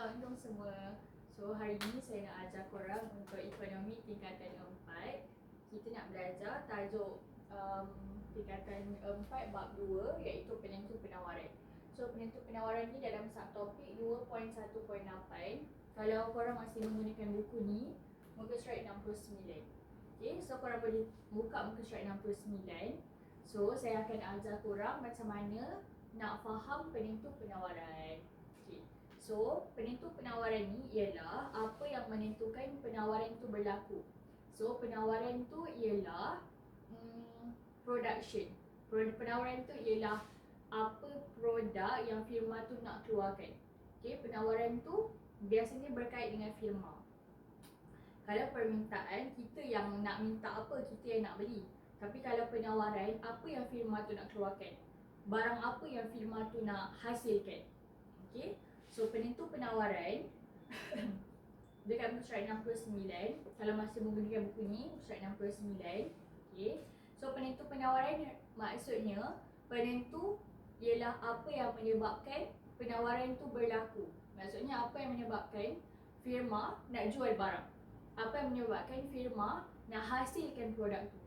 Assalamualaikum semua. So hari ini saya nak ajar korang untuk ekonomi tingkatan 4. Kita nak belajar tajuk tingkatan 4 bab 2 iaitu penentu penawaran. So penentu penawaran ni dalam subtopik 2.1.8. Kalau korang masih menggunakan buku ni, muka surat 69. Okay, so korang boleh buka muka surat 69. So saya akan ajar korang macam mana nak faham penentu penawaran. Okay. So, penentu penawaran ni ialah apa yang menentukan penawaran tu berlaku. So, penawaran tu ialah production. Penawaran tu ialah apa produk yang firma tu nak keluarkan. Okay, penawaran tu biasanya berkait dengan firma. Kalau permintaan, kita yang nak minta apa, kita yang nak beli. Tapi kalau penawaran, apa yang firma tu nak keluarkan. Barang apa yang firma tu nak hasilkan. Okay. So penentu penawaran dekat muka surat 69. Kalau masih menggunakan buku ni, muka surat 69. Okay. So penentu penawaran maksudnya penentu ialah apa yang menyebabkan penawaran tu berlaku. Maksudnya apa yang menyebabkan firma nak jual barang. Apa yang menyebabkan firma nak hasilkan produk tu.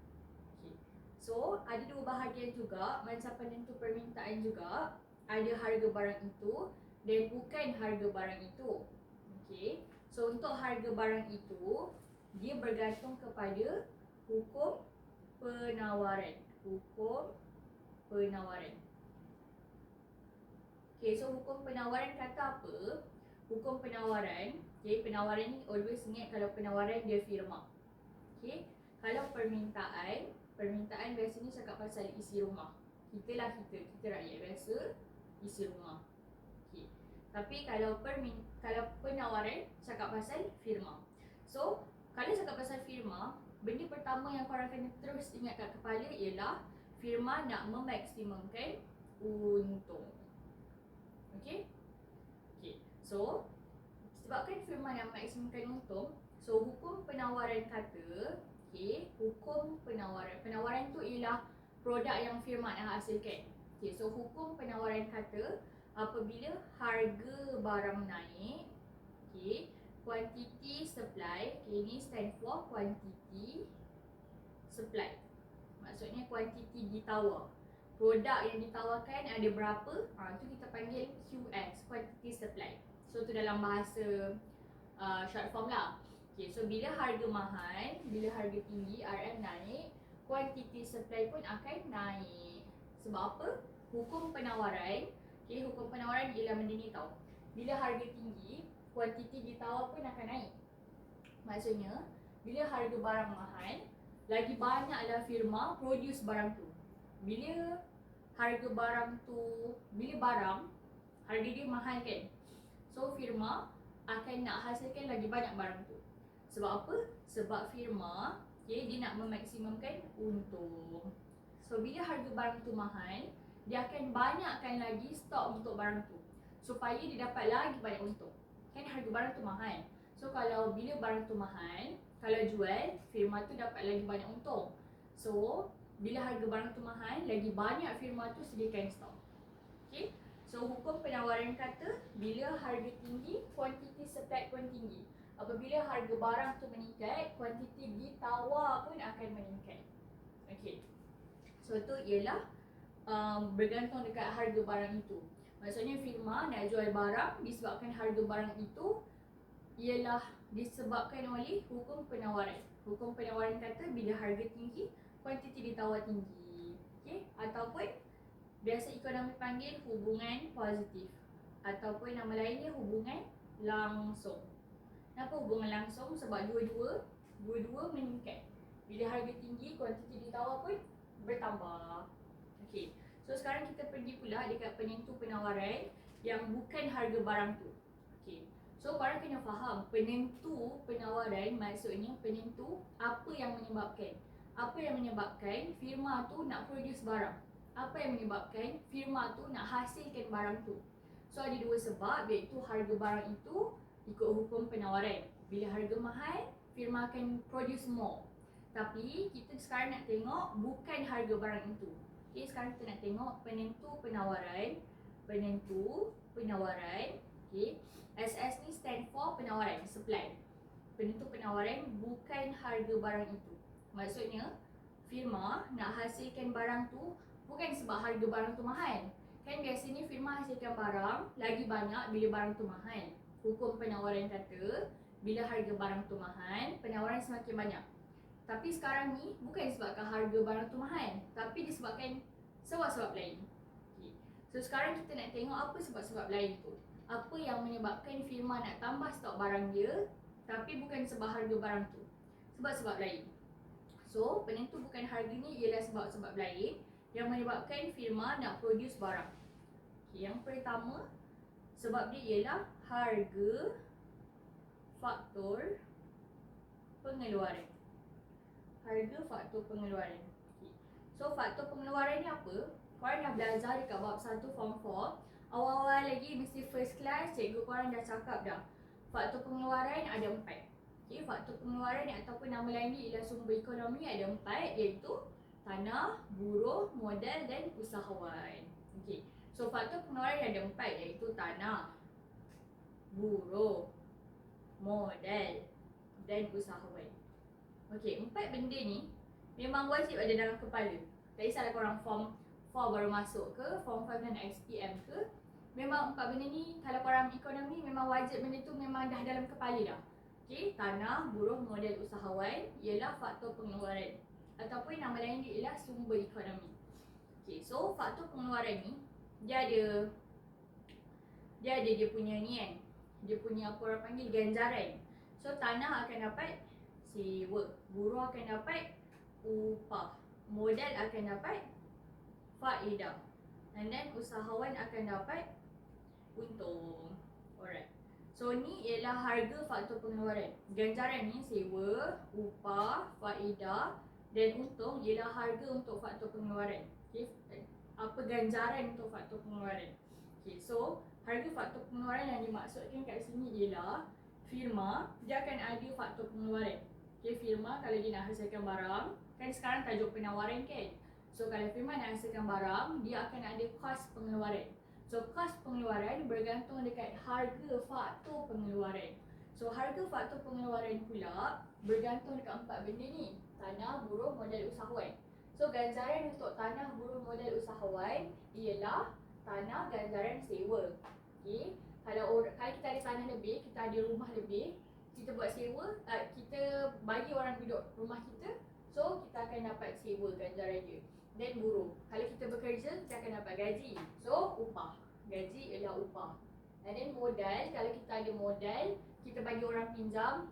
Okay. So ada dua bahagian juga, macam penentu permintaan juga. Ada harga barang itu dan bukan harga barang itu. Okay. So untuk harga barang itu, dia bergantung kepada hukum penawaran. Hukum penawaran. Okay, so hukum penawaran kata apa? Hukum penawaran, okay, penawaran ni always ingat kalau penawaran dia firma. Okay. Kalau permintaan biasanya cakap pasal isi rumah. Kita rakyat biasa isi rumah. Okay. Tapi kalau penawaran cakap pasal firma. So, kalau cakap pasal firma, benda pertama yang korang kena terus ingat kat kepala ialah firma nak memaksimumkan untung. Okay? Okay. So, sebabkan firma nak memaksimumkan untung, so hukum penawaran kata, okay, hukum penawaran tu ialah produk yang firma nak hasilkan. Okay, so hukum penawaran kata apabila harga barang naik, okay, quantity supply, okay, ini stand for quantity supply. Maksudnya quantity ditawar. Produk yang ditawarkan ada berapa, tu kita panggil QS, quantity supply. So tu dalam bahasa short form lah. Okay, so bila harga mahal, bila harga tinggi, RM naik, quantity supply pun akan naik. Sebab apa? Hukum penawaran. Okay, hukum penawaran ialah benda ni tau. Bila harga tinggi, kuantiti ditawar pun akan naik. Maksudnya, bila harga barang mahal, lagi banyaklah firma produce barang tu. Bila harga barang tu, bila barang, harga dia mahal kan? So, firma akan nak hasilkan lagi banyak barang tu. Sebab apa? Sebab firma, okay, dia nak memaksimumkan untung. So, bila harga barang tu mahal, dia akan banyakkan lagi stok untuk barang tu supaya dia dapat lagi banyak untung. Kan harga barang tu mahal. So kalau bila barang tu mahal, kalau jual, firma tu dapat lagi banyak untung. So bila harga barang tu mahal, lagi banyak firma tu sediakan stok. Okay. So hukum penawaran kata bila harga tinggi, quantity supply pun tinggi. Apabila harga barang tu meningkat, quantity ditawar pun akan meningkat. Okay. So tu ialah bergantung dekat harga barang itu. Maksudnya firma nak jual barang disebabkan harga barang itu ialah disebabkan oleh hukum penawaran. Hukum penawaran kata bila harga tinggi, kuantiti ditawar tinggi. Okay? Ataupun biasa ekonomi panggil hubungan positif. Ataupun nama lainnya hubungan langsung. Kenapa hubungan langsung? Sebab dua-dua meningkat. Bila harga tinggi, kuantiti ditawar pun bertambah. Okay. So sekarang kita pergi pula dekat penentu penawaran yang bukan harga barang tu. Okay. So korang kena faham penentu penawaran maksudnya penentu apa yang menyebabkan. Apa yang menyebabkan firma tu nak produce barang. Apa yang menyebabkan firma tu nak hasilkan barang tu. So ada dua sebab, iaitu harga barang itu ikut hukum penawaran. Bila harga mahal, firma akan produce more. Tapi kita sekarang nak tengok bukan harga barang itu. Okay, sekarang kita nak tengok penentu penawaran. Penentu penawaran Okay. SS ni stand for penawaran, supply. Penentu penawaran bukan harga barang itu. Maksudnya firma nak hasilkan barang tu bukan sebab harga barang tu mahal. Kan biasanya firma hasilkan barang lagi banyak bila barang tu mahal. Hukum penawaran kata bila harga barang tu mahal, penawaran semakin banyak. Tapi sekarang ni bukan sebabkan harga barang tu mahal, tapi disebabkan sebab-sebab lain. Okay. So sekarang kita nak tengok apa sebab-sebab lain tu. Apa yang menyebabkan firma nak tambah stok barang dia, tapi bukan sebab harga barang tu, sebab-sebab lain. So penentu bukan harga ni ialah sebab-sebab lain yang menyebabkan firma nak produce barang. Okay, yang pertama sebab dia ialah harga faktor pengeluaran. Harga faktor pengeluaran. Okay. So faktor pengeluaran ni apa? Korang dah belajar dekat bab 1 form 4. Awal-awal lagi mesti first class, cikgu korang dah cakap dah. Faktor pengeluaran ada 4. Okay, faktor pengeluaran ni ataupun nama lain ni ialah sumber ekonomi ada 4, iaitu tanah, buruh, modal dan usahawan. Okay. So faktor pengeluaran ada 4, iaitu tanah, buruh, modal dan usahawan. Okay, 4 benda ni memang wajib ada dalam kepala. Tak kisahlah korang form 4 baru masuk ke, form 5 dan XPM ke, memang 4 benda ni kalau korang ekonomi memang wajib benda tu memang dah dalam kepala dah. Okay, tanah, buruh, modal, usahawan ialah faktor pengeluaran ataupun nama lain dia ialah sumber ekonomi. Okay, so faktor pengeluaran ni dia ada dia punya ni kan, dia punya apa orang panggil ganjaran. So tanah akan dapat sewa, buruh akan dapat upah, modal akan dapat faedah, and then usahawan akan dapat untung. Alright. So ni ialah harga faktor pengeluaran. Ganjaran ni sewa, upah, faedah dan untung ialah harga untuk faktor pengeluaran. Okay. Apa ganjaran untuk faktor pengeluaran? Okay, so harga faktor pengeluaran yang dimaksudkan kat sini ialah firma dia akan ada faktor pengeluaran. Okay, firma kalau dia nak hasilkan barang, kan sekarang tajuk penawaran kan. So kalau firma nak hasilkan barang, dia akan ada kos pengeluaran. So kos pengeluaran bergantung dekat harga faktor pengeluaran. So harga faktor pengeluaran pula bergantung dekat 4 benda ni, tanah, buruh, modal, usahawan. So ganjaran untuk tanah, buruh, modal, usahawan ialah tanah ganjaran sewa. Okay. Kalau kita ada tanah lebih, kita ada rumah lebih, kita buat sewa, kita bagi orang duduk rumah kita, so kita akan dapat sewa ganjaran dia. Dan buruh, kalau kita bekerja, kita akan dapat gaji, so upah. Gaji ialah upah. And then modal, kalau kita ada modal, kita bagi orang pinjam,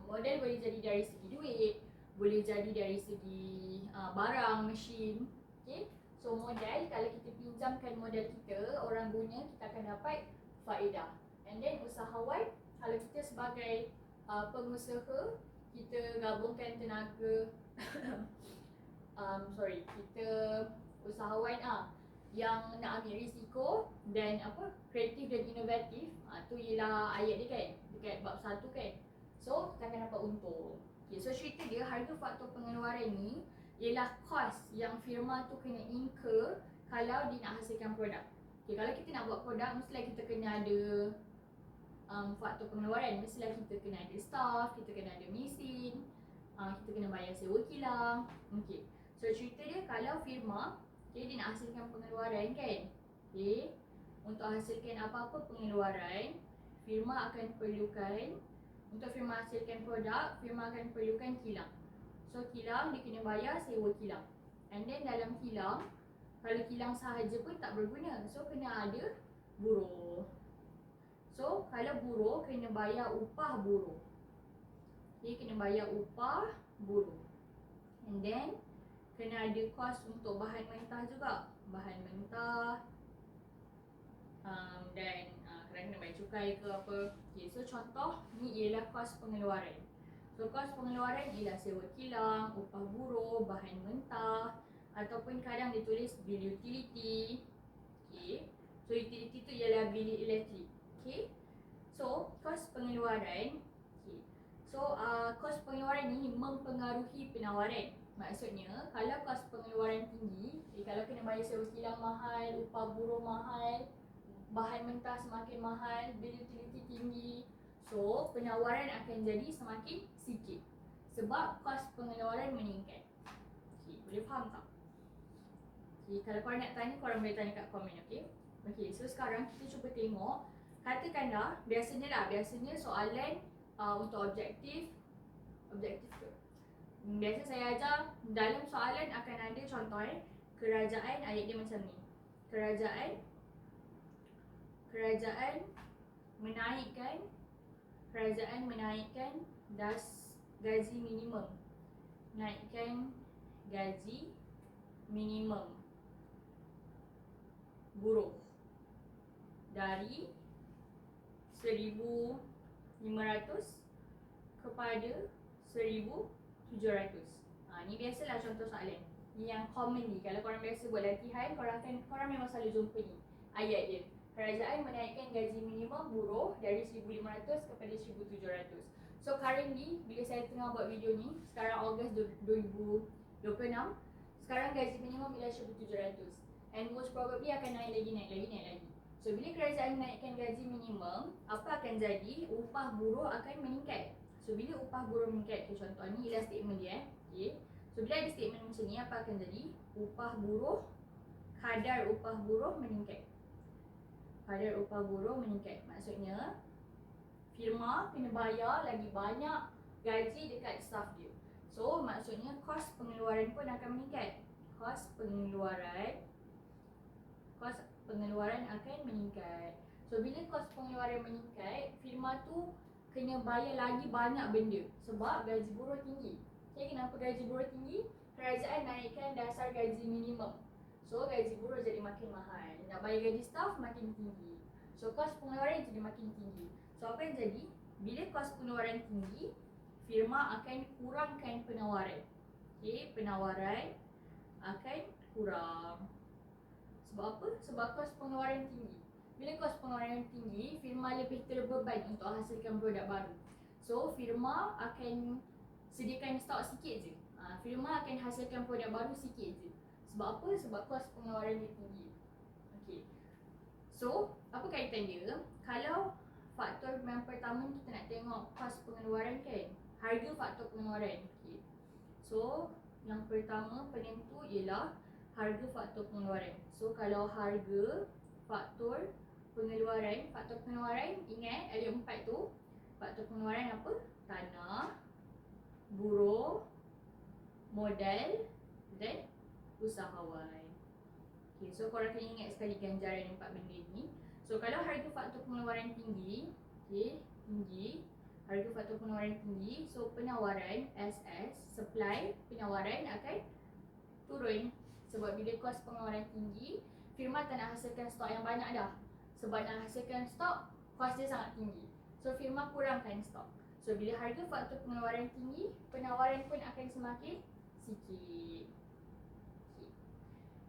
modal boleh jadi dari segi duit, boleh jadi dari segi barang, mesin. Okay? So modal, kalau kita pinjamkan modal kita, orang guna, kita akan dapat faedah. And then usahawan, kalau kita sebagai pengusaha, kita gabungkan tenaga kita usahawan yang nak ambil risiko dan kreatif dan inovatif, tu ialah ayat dia kan, dekat bab 1 kan. So kita akan dapat untung. Okay, so cerita dia harga faktor pengeluaran ni ialah kos yang firma tu kena incur kalau dia nak hasilkan produk. Okay, kalau kita nak buat produk, mestilah kita kena ada faktor pengeluaran. Mestilah kita kena ada staff, kita kena ada mesin, kita kena bayar sewa kilang. Okay. So cerita dia kalau firma, okay, dia nak hasilkan pengeluaran kan. Okay. Untuk hasilkan apa-apa pengeluaran, firma akan perlukan, untuk firma hasilkan produk, firma akan perlukan kilang. So kilang dia kena bayar sewa kilang. And then dalam kilang, kalau kilang sahaja pun tak berguna. So kena ada buruh. So kalau buruh, kena bayar upah buruh. Dia kena bayar upah buruh. And then kena ada kos untuk bahan mentah juga. Bahan mentah, dan kadang kena bayar cukai ke apa. Okay, so contoh ni ialah kos pengeluaran. So kos pengeluaran ialah sewa kilang, upah buruh, bahan mentah, ataupun kadang ditulis bil utility. Okay. So utility tu ialah bilik elektrik. Okay. So kos pengeluaran. Okay. So kos pengeluaran ni mempengaruhi penawaran. Maksudnya kalau kos pengeluaran tinggi, kalau kena bayar sewa kilang mahal, upah buruh mahal, bahan mentah semakin mahal, bil utility tinggi. So, penawaran akan jadi semakin sikit sebab kos pengeluaran meningkat. Okay, boleh faham tak? Okay, kalau korang nak tanya, korang boleh tanya kat komen, okay? Okay, so sekarang kita cuba tengok. Katakanlah, biasanya soalan untuk objektif ke? Biasa saya ajar, dalam soalan akan ada contoh kerajaan, ayat dia macam ni. Kerajaan menaikkan gaji minimum. Naikkan gaji minimum buruh dari 1,500 kepada 1,700. Ni biasalah contoh soalan. Ni yang common ni. Kalau korang biasa buat latihan, korang memang selalu jumpa ni. Ayat dia. Kerajaan menaikkan gaji minimum buruh dari 1,500 kepada 1,700. So currently, bila saya tengah buat video ni, sekarang Ogos 2026, sekarang gaji minimum ialah 1,700. And most probably akan naik lagi. So bila kerajaan menaikkan gaji minimum, apa akan jadi? Upah buruh akan meningkat. So bila upah buruh meningkat, contoh ni ialah statement dia. Okay. So bila ada statement macam ni, apa akan jadi? Kadar upah buruh meningkat. Maksudnya firma kena bayar lagi banyak gaji dekat staff dia. So maksudnya kos pengeluaran pun akan meningkat. Kos pengeluaran akan meningkat. So bila kos pengeluaran meningkat, firma tu kena bayar lagi banyak benda sebab gaji buruh tinggi. Okay, kenapa gaji buruh tinggi? Kerajaan naikkan dasar gaji minimum. So gaji buruh jadi makin mahal. Nak bayar gaji staff makin tinggi. So kos pengeluaran jadi makin tinggi. So apa yang jadi? Bila kos pengeluaran tinggi, firma akan kurangkan penawaran. Okay, penawaran akan kurang. Sebab apa? Sebab kos pengeluaran tinggi. Bila kos pengeluaran tinggi, firma lebih terbeban untuk hasilkan produk baru. So firma akan sediakan stok sikit je. Firma akan hasilkan produk baru sikit je. Sebab apa? Sebab kos pengeluaran dia tinggi. Okay. So, apa kaitan dia? Kalau faktor yang pertama kita nak tengok kos pengeluaran kan, harga faktor pengeluaran. Okay. So, yang pertama penentu ialah harga faktor pengeluaran. So, kalau harga faktor pengeluaran, ingat ada 4 tu. Faktor pengeluaran apa? Tanah, buruh, modal dan usahawan. Okay, so korang kena ingat sekali ganjaran 4 benda ni. So kalau harga faktor pengeluaran tinggi, harga faktor pengeluaran tinggi, so penawaran SS, supply penawaran akan turun. Sebab bila kos pengeluaran tinggi, firma tak nak hasilkan stok yang banyak dah. Sebab nak hasilkan stok, kos dia sangat tinggi. So firma kurangkan stok. So bila harga faktor pengeluaran tinggi, penawaran pun akan semakin sikit. Okay.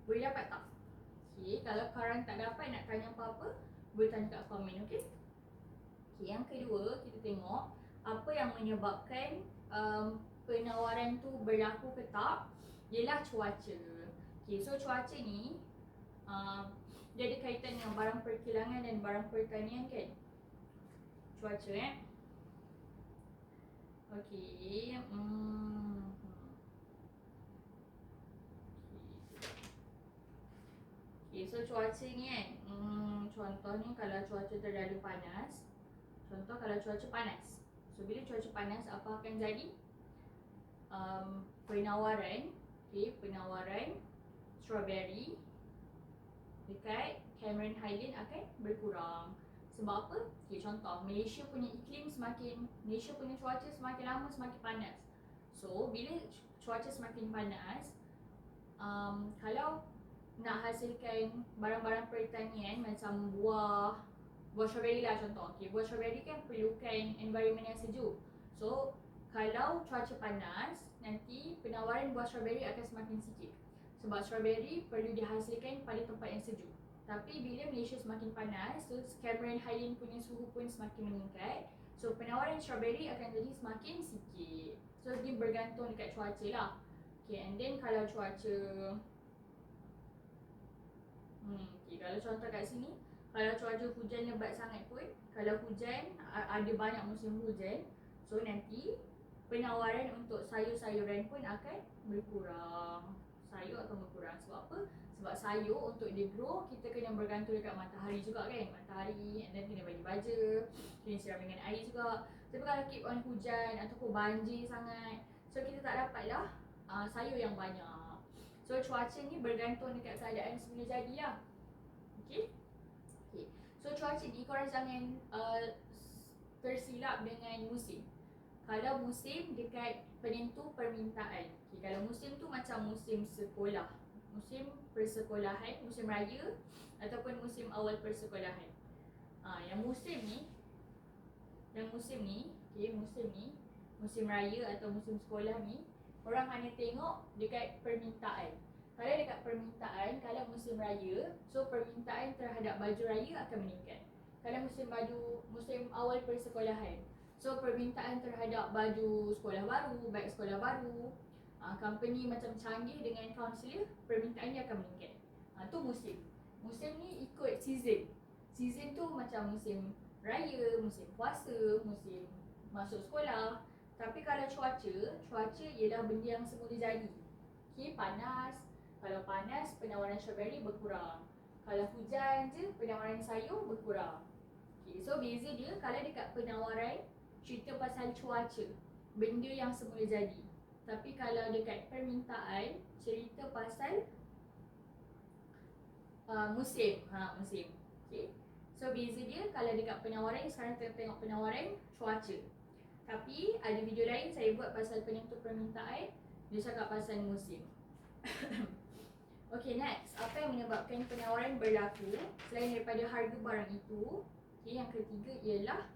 Boleh dapat tak? Okay, kalau korang tak dapat nak tanya apa-apa, boleh tanya kat komen, okay? Okay, yang kedua, kita tengok apa yang menyebabkan penawaran tu berlaku ke tak, ialah cuaca. Okay, so cuaca ni dia ada kaitan dengan barang perkilangan dan barang pertanian kan? Cuaca Okay. Okay, so cuaca ni kan, contoh ni kalau cuaca terlalu panas. Contoh kalau cuaca panas. So bila cuaca panas, apa akan jadi? Penawaran strawberry dekat Cameron Highland akan berkurang. Sebab apa? Okay, contoh Malaysia punya cuaca semakin lama semakin panas. So bila cuaca semakin panas, kalau nak hasilkan barang-barang pertanian macam buah strawberry lah contoh. Okay, buah strawberry kan perlukan environment yang sejuk. So kalau cuaca panas, nanti penawaran buah strawberry akan semakin sikit. Sebab strawberry perlu dihasilkan pada tempat yang sejuk. Tapi bila Malaysia semakin panas, so Cameron Highland punya suhu pun semakin meningkat. So penawaran strawberry akan jadi semakin sikit. So dia bergantung dekat cuaca lah. Okay, and then kalau cuaca okay, kalau contoh kat sini, Kalau cuaca hujan lebat sangat pun, kalau hujan ada banyak musim hujan, so nanti penawaran untuk sayur-sayuran pun akan berkurang. Sayur akan berkurang. Sebab apa? Sebab sayur untuk dia grow, kita kena bergantung dekat matahari juga kan. Matahari, and then kena bagi baja, kena siram dengan air juga. Tapi kalau keep on hujan ataupun banjir sangat, so kita tak dapatlah sayur yang banyak. So cuaca ni bergantung dekat keadaan semula jadi lah. Okay? Okay. So cuaca ni korang jangan tersilap dengan musim. Kalau musim dekat penentu permintaan. Okay, kalau musim tu macam musim sekolah, musim persekolahan, musim raya ataupun musim awal persekolahan. Yang musim ni, okay, musim raya atau musim sekolah ni, orang hanya tengok dekat permintaan. Kalau dekat permintaan, kalau musim raya, so permintaan terhadap baju raya akan meningkat. Kalau musim awal persekolahan, so permintaan terhadap baju sekolah baru, beg sekolah baru, company macam canggih dengan kaunselor, permintaan dia akan meningkat. Tu musim. Musim ni ikut season. Season tu macam musim raya, musim puasa, musim masuk sekolah. Tapi kalau cuaca ialah benda yang semula jadi. Okay, panas. Kalau panas, penawaran strawberry berkurang. Kalau hujan je, penawaran sayur berkurang. Okay, so beza dia kalau dekat penawaran, cerita pasal cuaca, benda yang semula jadi. Tapi kalau dekat permintaan, cerita pasal musim. Musim. Okay. So beza dia kalau dekat penawaran, sekarang kita tengok penawaran cuaca. Tapi ada video lain saya buat pasal penentu permintaan, dia cakap pasal musim. Okay, next. Apa yang menyebabkan penawaran berlaku selain daripada harga barang itu? Okay, yang ketiga ialah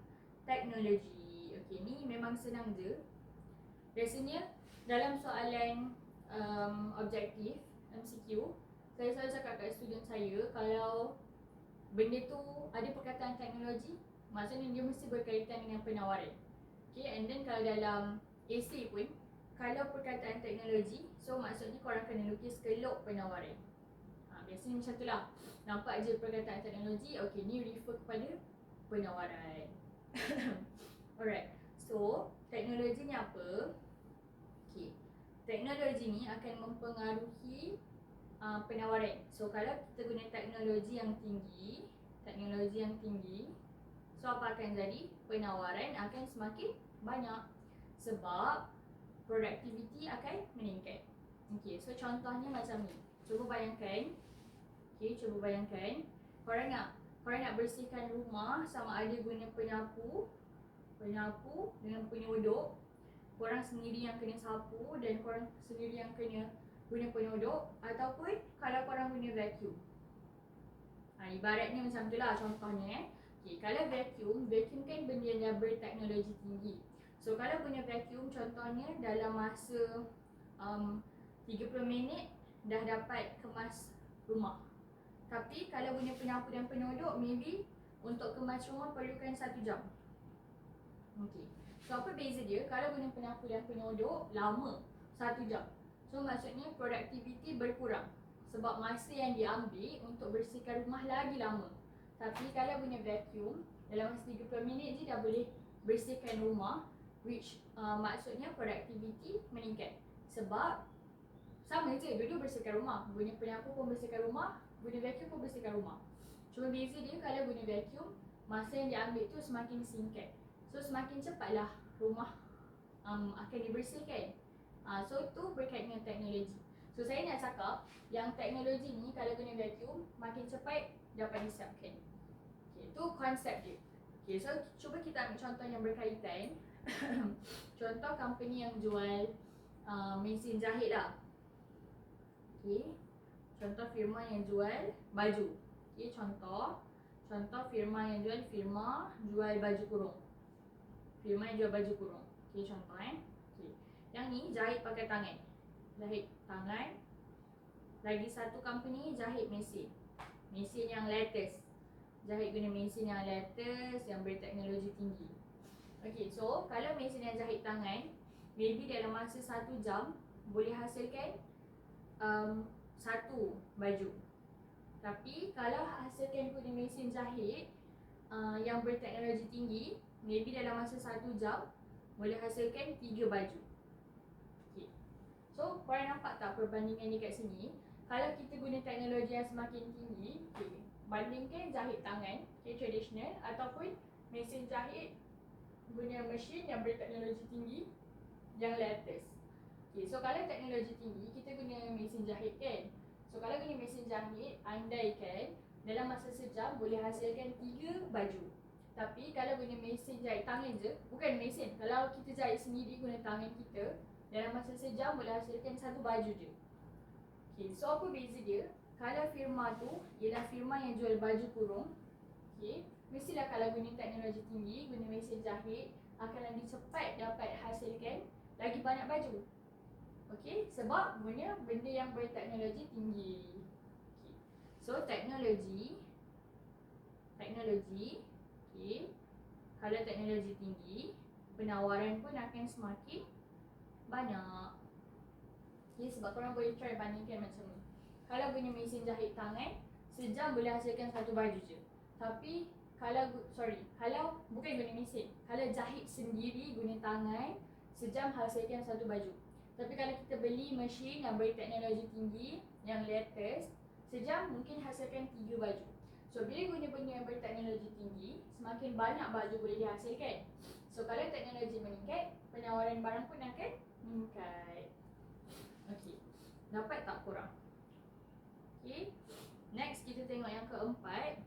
teknologi. Okay, ni memang senang je. Biasanya dalam soalan objektif MCQ, saya selalu cakap kat student saya, kalau benda tu ada perkataan teknologi, maksudnya dia mesti berkaitan dengan penawaran. Okay, and then kalau dalam essay pun, kalau perkataan teknologi, so maksudnya korang kena lukis kelok penawaran. Biasanya macam tu lah. Nampak je perkataan teknologi, okay, ni refer kepada penawaran. Alright, so teknologi ni apa? Okay, teknologi ni akan mempengaruhi penawaran. So kalau kita guna teknologi yang tinggi, so apa akan jadi? Penawaran akan semakin banyak sebab productivity akan meningkat. Okay, so contohnya macam ni. Cuba bayangkan, korang nak bersihkan rumah, sama ada guna penyapu dengan penyodok. Korang sendiri yang kena sapu dan korang sendiri yang kena guna penyodok, ataupun kalau korang guna vacuum. Ibaratnya macam tu lah contohnya. Okay, kalau vacuum kan benda yang berteknologi tinggi. So kalau guna vacuum, contohnya dalam masa 30 minit dah dapat kemas rumah. Tapi kalau guna penyapu dan penyodok, maybe untuk kemas rumah perlukan 1 jam. Okay, so apa beza dia? Kalau guna penyapu dan penyodok, lama, 1 jam. So maksudnya productivity berkurang sebab masa yang diambil untuk bersihkan rumah lagi lama. Tapi kalau guna vacuum, dalam masa 30 minit je dah boleh bersihkan rumah, which maksudnya productivity meningkat. Sebab sama je, dua-dua bersihkan rumah. Guna penyapu pun bersihkan rumah, guna vacuum pun bersihkan rumah. Cuma beza dia, kalau guna vacuum, masa yang diambil tu semakin singkat. So semakin cepatlah rumah akan dibersihkan. So tu berkaitan dengan teknologi. So saya nak cakap yang teknologi ni kalau guna vacuum, makin cepat dapat disiapkan. Okay, tu konsep dia. Okay, so cuba kita ambil contoh yang berkaitan. Contoh company yang jual mesin jahit lah. Okay, contoh firma yang jual baju. Okay, contoh firma yang jual baju kurung. Firma yang jual baju kurung. Okay, contoh Okay. Yang ni jahit pakai tangan. Lagi satu company jahit mesin. Mesin yang latest. Jahit guna mesin yang latest, yang berteknologi tinggi. Okay, so kalau mesin yang jahit tangan, maybe dalam masa 1 jam boleh hasilkan 1 baju. Tapi kalau hasilkan guna mesin jahit yang berteknologi tinggi, maybe dalam masa 1 jam boleh hasilkan 3 baju. Okay. So korang nampak tak perbandingan ni kat sini? Kalau kita guna teknologi yang semakin tinggi, okay, bandingkan jahit tangan, okay, tradisional, ataupun mesin jahit guna mesin yang berteknologi tinggi yang latest. Okay, so kalau teknologi tinggi, kita guna mesin jahit kan. So kalau guna mesin jahit, andaikan dalam masa sejam boleh hasilkan 3 baju. Tapi kalau guna mesin jahit tangan je, bukan mesin, kalau kita jahit sendiri guna tangan kita, dalam masa sejam boleh hasilkan 1 baju je. Okay, so apa beza dia? Kalau firma tu ialah firma yang jual baju kurung, okay, mestilah kalau guna teknologi tinggi, guna mesin jahit akan lebih cepat dapat hasilkan lagi banyak baju. Okay, sebab guna benda yang berteknologi tinggi. Okay. So teknologi, okay, kalau teknologi tinggi, penawaran pun akan semakin banyak. Okay, sebab korang boleh try bandingkan macam ni. Kalau guna mesin jahit tangan, sejam boleh hasilkan 1 baju je. Tapi kalau bukan guna mesin, kalau jahit sendiri guna tangan, sejam hasilkan 1 baju. Tapi kalau kita beli mesin yang berteknologi tinggi, yang latest, sejam mungkin hasilkan 3 baju. So bila guna benda yang berteknologi tinggi, semakin banyak baju boleh dihasilkan. So kalau teknologi meningkat, penawaran barang pun akan meningkat. Okay, dapat tak korang? Okay, next kita tengok yang keempat.